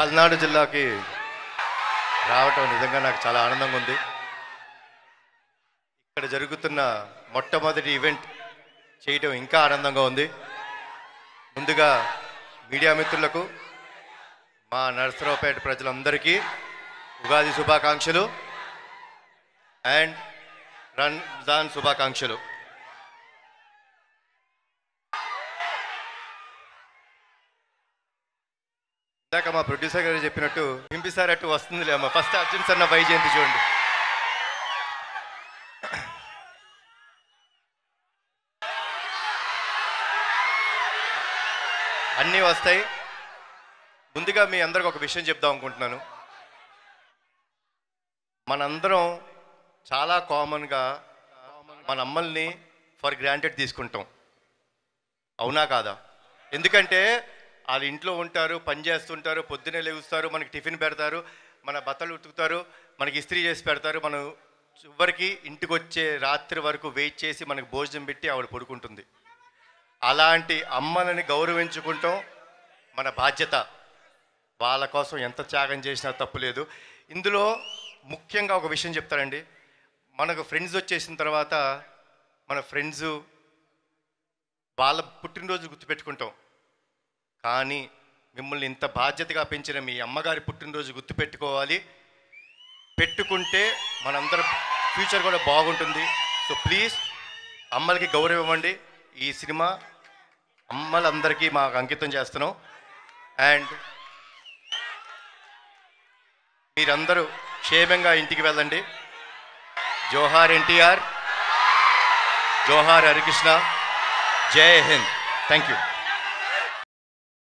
పల్నాడు జిల్లాకి రావటం నిజంగా నాకు చాలా ఆనందంగా ఉంది. ఇక్కడ జరుగుతున్న మొట్టమొదటి ఈవెంట్ చేయటం ఇంకా ఆనందంగా ఉంది. ముందుగా మీడియా మిత్రులకు, మా నరసరావుపేట ప్రజలందరికీ ఉగాది శుభాకాంక్షలు అండ్ రంజాన్ శుభాకాంక్షలు. ఇందాక మా ప్రొడ్యూసర్ గారు చెప్పినట్టు హింపిసారట్టు వస్తుందిలే అమ్మ. ఫస్ట్ అర్జున్ సార్ నా వైజయంతి చూడండి. అన్నీ వస్తాయి. ముందుగా మీ అందరికి ఒక విషయం చెప్దాం అనుకుంటున్నాను. మనందరం చాలా కామన్గా మన అమ్మల్ని ఫర్ గ్రాంటెడ్ తీసుకుంటాం, అవునా కాదా? ఎందుకంటే వాళ్ళు ఇంట్లో ఉంటారు, పని చేస్తుంటారు, పొద్దున్నే లేగుస్తారు, మనకి టిఫిన్ పెడతారు, మన బట్టలు ఉతుకుతారు, మనకి ఇస్త్రీ చేసి పెడతారు. మనం చివరికి ఇంటికి వచ్చే రాత్రి వరకు వెయిట్ చేసి మనకు భోజనం పెట్టి ఆవిడ పడుకుంటుంది. అలాంటి అమ్మలని గౌరవించుకుంటాం మన బాధ్యత. వాళ్ళ కోసం ఎంత త్యాగం చేసినా తప్పులేదు. ఇందులో ముఖ్యంగా ఒక విషయం చెప్తారండి. మనకు ఫ్రెండ్స్ వచ్చేసిన తర్వాత మన ఫ్రెండ్స్ వాళ్ళ పుట్టినరోజు గుర్తుపెట్టుకుంటాం, కానీ మిమ్మల్ని ఇంత బాధ్యతగా పెంచిన మీ అమ్మగారి పుట్టినరోజు గుర్తుపెట్టుకోవాలి. పెట్టుకుంటే మనందరం ఫ్యూచర్ కూడా బాగుంటుంది. సో ప్లీజ్ అమ్మలకి గౌరవం ఇవ్వండి. ఈ సినిమా అమ్మలందరికీ మాకు అంకితం చేస్తున్నాం. అండ్ మీరందరూ క్షేమంగా ఇంటికి వెళ్ళండి. జోహార్ ఎన్టీఆర్, జోహార్ హరికృష్ణ, జై హింద్. Thank you.